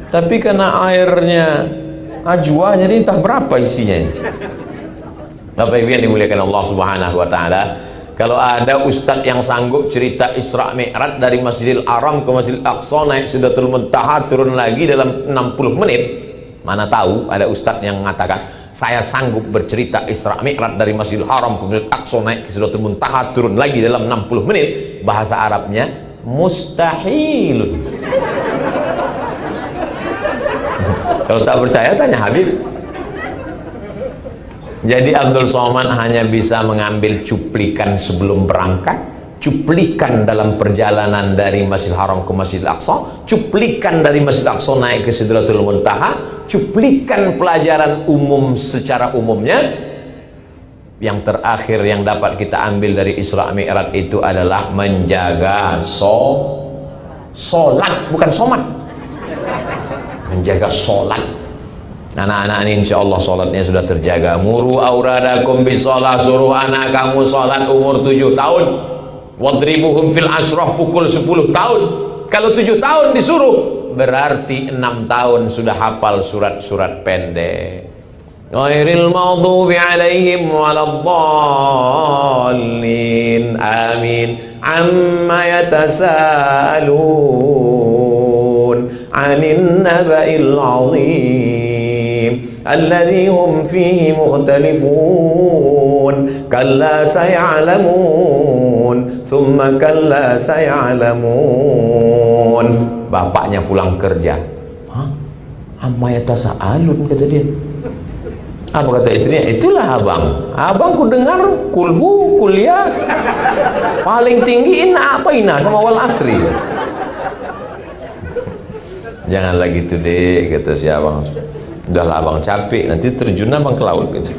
A: Tapi karena airnya ajwa, jadi entah berapa isinya ini. Bapak Ibu yang dimuliakan Allah Subhanahu wa ta'ala, kalau ada ustadz yang sanggup cerita Isra Mi'raj dari Masjidil Haram ke Masjidil Aqsa, naik Sidratul Muntaha, turun lagi dalam 60 menit, mana tahu ada ustadz yang mengatakan saya sanggup bercerita Isra Mi'raj dari Masjidil Haram ke Masjidil Aqsa, naik ke Sidratul Muntaha, turun lagi dalam 60 menit. Bahasa Arabnya mustahilun. Kalau tak percaya tanya Habib. Jadi Abdul Somad hanya bisa mengambil cuplikan sebelum berangkat, cuplikan dalam perjalanan dari Masjidil Haram ke Masjidil Aqsa, cuplikan dari Masjidil Aqsa naik ke Sidratul Muntaha, cuplikan pelajaran umum secara umumnya. Yang terakhir yang dapat kita ambil dari Isra Mi'raj itu adalah menjaga solat, bukan somat, menjaga solat. Anak-anak ini insya Allah sholatnya sudah terjaga. Muru auradakum bisolah, suruh anak kamu sholat umur 7 tahun. Wadribuhum fil asroh, pukul 10 tahun. Kalau 7 tahun disuruh, berarti 6 tahun sudah hafal surat-surat pendek. Ghairil maghdubi alaihim waladdallin. Amin. Amma yatasaalun 'anin naba'il 'azim alladzi hum fihi mukhtalifun kalla saya'lamun thumma kalla saya'lamun. Bapaknya pulang kerja, hah? Amma yatasaalun, kata dia. Apa kata istrinya? Itulah abang ku dengar kulhu, kuliah paling tinggi inna atoina sama wal asri. Jangan lagi tuh deh, kata si abang. Udahlah abang capek, nanti terjun abang ke laut gitu.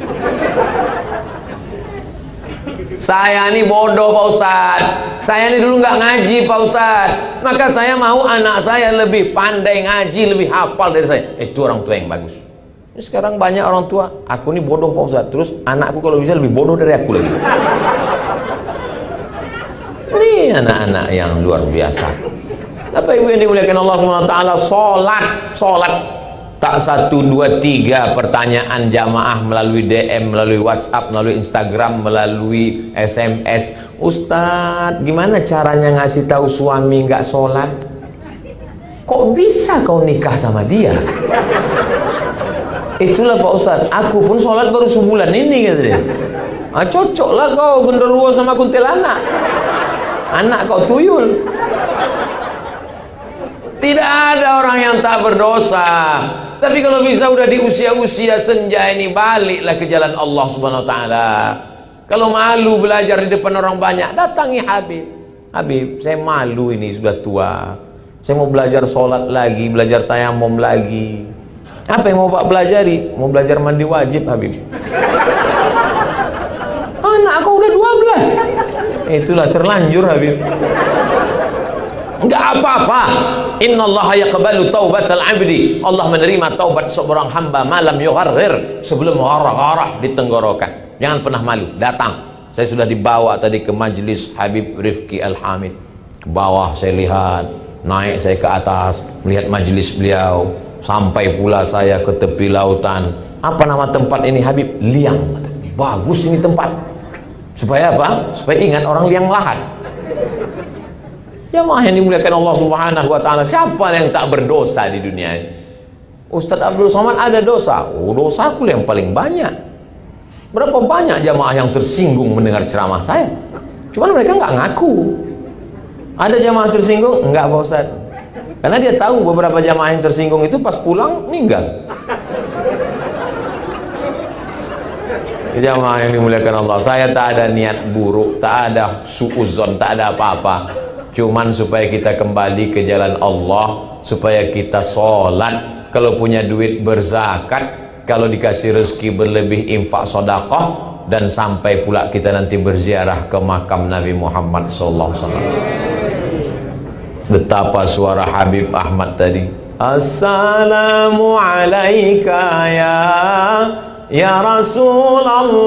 A: Saya ini bodoh Pak Ustadz, saya ini dulu nggak ngaji Pak Ustadz, maka saya mau anak saya lebih pandai ngaji, lebih hafal dari saya. Itu orang tua yang bagus. Sekarang banyak orang tua, aku ini bodoh Pak Ustadz, terus anakku kalau bisa lebih bodoh dari aku lagi. Ini anak-anak yang luar biasa. Apa ibu yang dimuliakan Allah SWT, sholat tak 1, 2, 3 pertanyaan jamaah melalui DM, melalui WhatsApp, melalui Instagram, melalui SMS. Ustadz, gimana caranya ngasih tahu suami nggak sholat? Kok bisa kau nikah sama dia? Itulah Pak Ustadz, aku pun sholat baru sebulan ini, katanya. Cocoklah kau genderuwo sama kuntilanak, anak kau tuyul. Tidak ada orang yang tak berdosa. Tapi kalau bisa udah di usia-usia senja ini, baliklah ke jalan Allah Subhanahu wa ta'ala. Kalau malu belajar di depan orang banyak, datangi Habib. Habib, saya malu ini sudah tua. Saya mau belajar sholat lagi, belajar tayamum lagi. Apa yang mau Pak pelajari? Mau belajar mandi wajib, Habib. Anak aku udah 12. Itulah terlanjur, Habib. Enggak apa-apa. Innallaha yaqbalu taubatal abdi. Allah menerima taubat seorang hamba malam yugharghir, sebelum gharah-gharah di tenggorokan. Jangan pernah malu, datang. Saya sudah dibawa tadi ke majelis Habib Rifki Al-Hamid. Ke bawah saya lihat, naik saya ke atas, melihat majelis beliau. Sampai pula saya ke tepi lautan. Apa nama tempat ini, Habib? Liang. Bagus ini tempat. Supaya apa? Supaya ingat orang liang lahat. Jamaah yang dimuliakan Allah Subhanahu wa taala, siapa yang tak berdosa di dunia ini? Ustaz Abdul Somad ada dosa. Oh, dosaku yang paling banyak. Berapa banyak jamaah yang tersinggung mendengar ceramah saya? Cuman mereka nggak ngaku. Ada jamaah tersinggung? Enggak, Pak Ustaz. Karena dia tahu beberapa jamaah yang tersinggung itu pas pulang meninggal. Jamaah yang dimuliakan Allah, saya tak ada niat buruk, tak ada suuzon, tak ada apa-apa. Cuman supaya kita kembali ke jalan Allah, supaya kita sholat, kalau punya duit berzakat, kalau dikasih rezeki berlebih infak sedekah, dan sampai pula kita nanti berziarah ke makam Nabi Muhammad SAW. Betapa suara Habib Ahmad tadi. Assalamu alayka ya Rasulullah.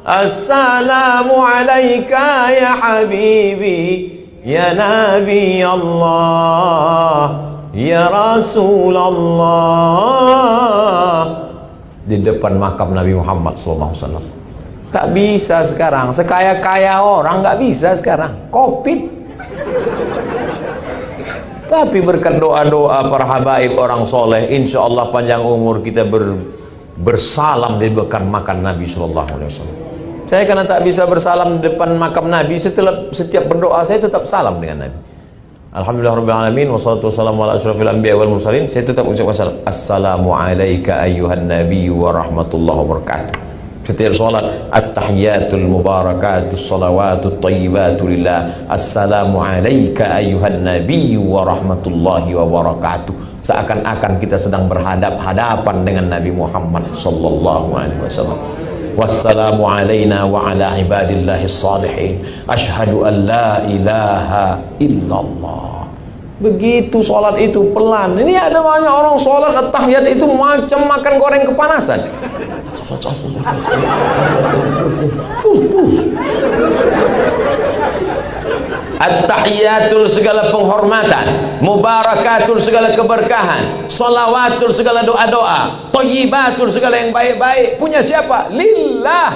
A: Assalamu alayka ya habibi ya Nabi Allah ya Rasulullah, di depan makam Nabi Muhammad SAW. Tak bisa sekarang, sekaya-kaya orang nggak bisa sekarang, Covid. Tapi berkat doa-doa para habaib orang soleh, insya Allah panjang umur kita bersalam di depan makam Nabi SAW. Saya karena tak bisa bersalam di depan makam Nabi, setiap berdoa saya tetap salam dengan Nabi. Alhamdulillahirrahmanirrahim. Wassalatu wassalamu ala asyrafil anbiya wal mursalin. Saya tetap ucapkan salam. Assalamu alayka ayyuhan nabiy wa rahmatullahi wa barakatuh. Setiap salat, at-tahiyatul mubarakatus salawatut thayyibatu lillah. Assalamu alayka ayyuhan nabiy wa rahmatullahi wa barakatuh. Seakan-akan kita sedang berhadap-hadapan dengan Nabi Muhammad sallallahu alaihi wasallam. Wassalamu alayna wa ala ibadillahi salihin. Ashhadu an la ilaha illallah. Begitu sholat itu pelan. Ini ada banyak orang sholat at-tahiyat itu macam makan goreng kepanasan. At-tahiyatul segala penghormatan, mubarakatul segala keberkahan, sholawatul segala doa-doa, thayyibatul segala yang baik-baik. Punya siapa? Lillah.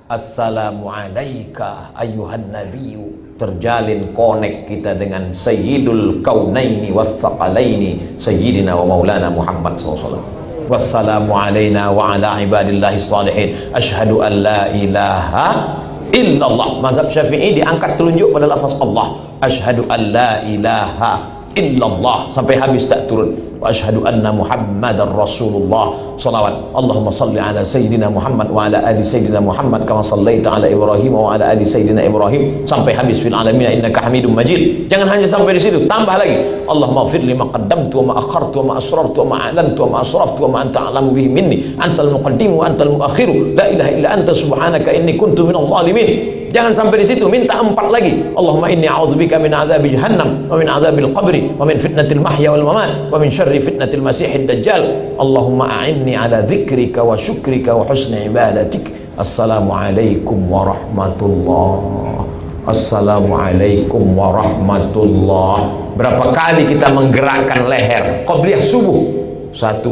A: Assalamu alayka ayyuhan nabiyyu. Terjalin konek kita dengan sayyidul kaunaini wathaqalaini, sayyidina wa maulana Muhammad SAW. Wassalamu alayna wa ala ibadillahi salihin. Ashhadu an la ilaha illallah. Mazhab Syafi'i diangkat telunjuk pada lafaz Allah. Ashhadu an la ilaha illallah sampai habis tak turun. Wa ashhadu anna Muhammadar Rasulullah. Salawat. Allahumma salli ala sayyidina Muhammad wa ala ali sayyidina Muhammad kama sallaita ala Ibrahim wa ala ali sayyidina Ibrahim sampai habis fil alamin innaka Hamidum Majid. Jangan hanya sampai di situ, tambah lagi. Allahumma ighfir li ma qaddamtu wa ma akhartu wa ma asrartu wa ma a'lantu wa ma asraftu wa ma anta a'lamu bihi minni. Antal muqaddim wa antal muakhiru. La ilaha illa anta subhanaka inni kuntu minadh dhalimin. Jangan sampai di situ, minta 4 lagi. Allahumma inni a'udzubika min adzabi jahannam wa min adzabil qabri wa min fitnatil mahya wal mamat wa min syarri fitnatil masiihid dajjal. Allahumma a'inni ala dzikrika wa syukrika wa husni ibadatik. Assalamualaikum warahmatullahi. Assalamualaikum warahmatullahi. Berapa kali kita menggerakkan leher qabliyah subuh? 1,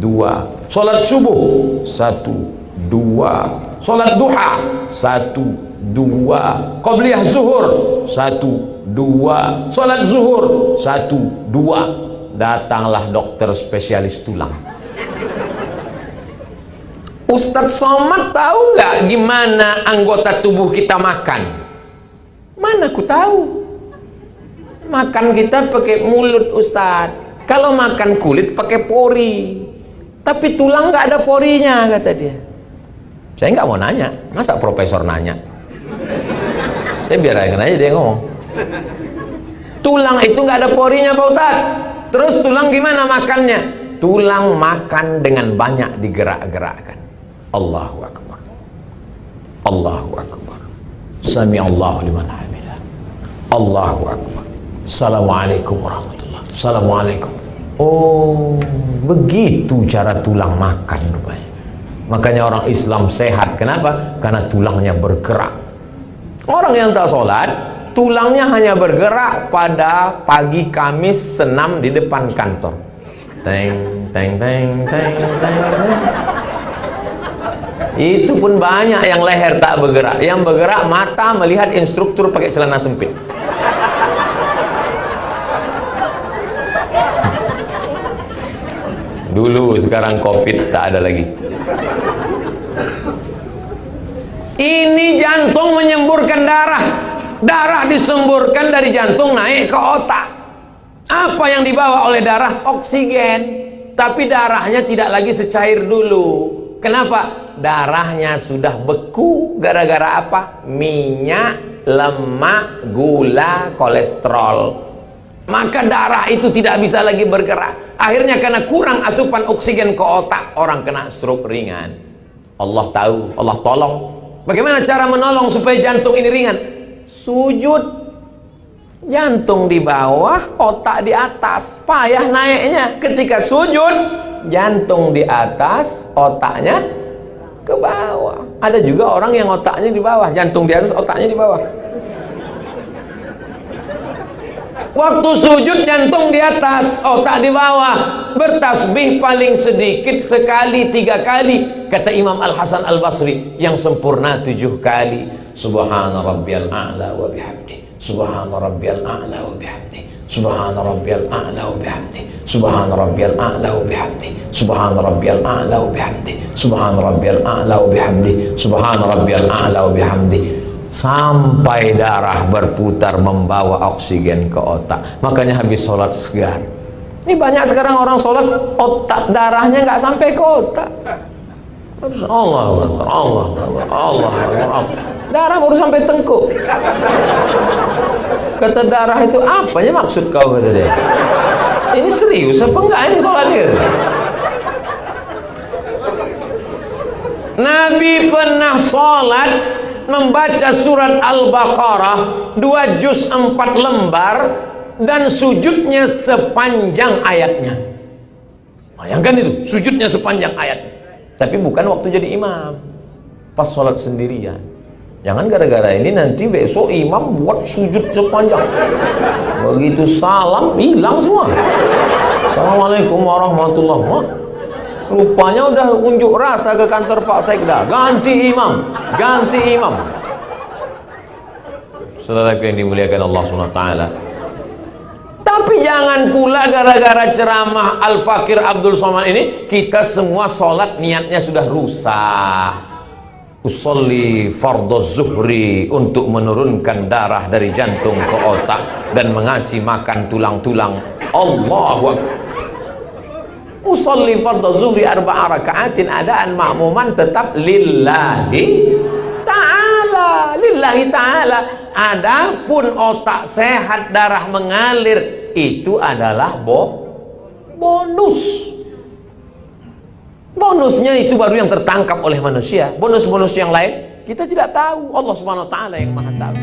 A: 2. Salat subuh 1, 2. Salat duha 1, 2. Qabliyah zuhur 1, 2. Salat zuhur 1, 2. Datanglah dokter spesialis tulang. Ustadz Somad tahu nggak gimana anggota tubuh kita makan? Mana aku tahu. Makan kita pakai mulut, Ustadz. Kalau makan kulit pakai pori. Tapi tulang nggak ada porinya, kata dia. Saya nggak mau nanya. Masa profesor nanya? Saya biarkan aja dia ngomong. Tulang itu nggak ada porinya Pak Ustaz. Terus tulang gimana makannya? Tulang makan dengan banyak digerak-gerakkan. Allahu Akbar, Allahu Akbar, Sami Allahu liman hamidah, Allahu Akbar, Assalamualaikum warahmatullahi. Assalamualaikum. Oh, begitu cara tulang makan rupanya. Makanya orang Islam sehat. Kenapa? Karena tulangnya bergerak. Orang yang tak sholat, tulangnya hanya bergerak pada pagi Kamis senam di depan kantor. Teng, teng, teng, teng, teng, teng. Itu pun banyak yang leher tak bergerak. Yang bergerak mata melihat instruktur pakai celana sempit. Dulu, sekarang COVID tak ada lagi. Ini jantung menyemburkan darah. Darah disemburkan dari jantung naik ke otak. Apa yang dibawa oleh darah? Oksigen. Tapi darahnya tidak lagi secair dulu. Kenapa? Darahnya sudah beku. Gara-gara apa? Minyak, lemak, gula, kolesterol. Maka darah itu tidak bisa lagi bergerak. Akhirnya karena kurang asupan oksigen ke otak, orang kena stroke ringan. Allah tahu, Allah tolong. Bagaimana cara menolong supaya jantung ini ringan? Sujud. Jantung di bawah, otak di atas. Payah naiknya. Ketika sujud, jantung di atas, otaknya ke bawah. Ada juga orang yang otaknya di bawah, jantung di atas, otaknya di bawah. Waktu sujud jantung di atas, otak di bawah. Bertasbih paling sedikit sekali 3 kali. Kata Imam Al-Hasan Al-Basri, yang sempurna 7 kali. Subhana rabbiyal a'la wa bihamdi, Subhana rabbiyal a'la wa bihamdi, Subhana rabbiyal a'la wa bihamdi, Subhana rabbiyal a'la wa bihamdi, Subhana rabbiyal a'la wa bihamdi, Subhana rabbiyal a'la wa bihamdi, Subhana rabbiyal a'la wa bihamdi. Sampai darah berputar membawa oksigen ke otak. Makanya habis sholat segar. Ini banyak sekarang orang sholat otak darahnya nggak sampai ke otak. Allah Akbar, Allah Akbar, Allah Akbar. Darah baru sampai tengkuk. Kata darah itu apanya maksud kau, kata dia. Ini serius apa enggak ini sholatnya? Nabi pernah sholat membaca surat Al-Baqarah 2 juz 4 lembar dan sujudnya sepanjang ayatnya. Bayangkan itu, sujudnya sepanjang ayat. Tapi bukan waktu jadi imam, pas sholat sendirian. Jangan gara-gara ini nanti besok imam buat sujud sepanjang. Begitu salam hilang semua. Assalamualaikum warahmatullahi wabarakatuh. Rupanya udah unjuk rasa ke kantor Pak Sekda, ganti imam, ganti imam. Saudaraku yang dimuliakan Allah SWT. Tapi jangan pula gara-gara ceramah Al-Fakir Abdul Somad ini kita semua sholat niatnya sudah rusak. Usolli fardhu zuhri untuk menurunkan darah dari jantung ke otak dan mengasih makan tulang-tulang. Allahu Akbar. Usolli fardhu zuhri 4 rakaatin adaan makmuman tetap lillahi ta'ala, lillahi ta'ala. Adapun otak sehat, darah mengalir, itu adalah bonus. Bonusnya itu baru yang tertangkap oleh manusia. Bonus-bonus yang lain kita tidak tahu. Allah Subhanahu wa taala yang Maha tahu.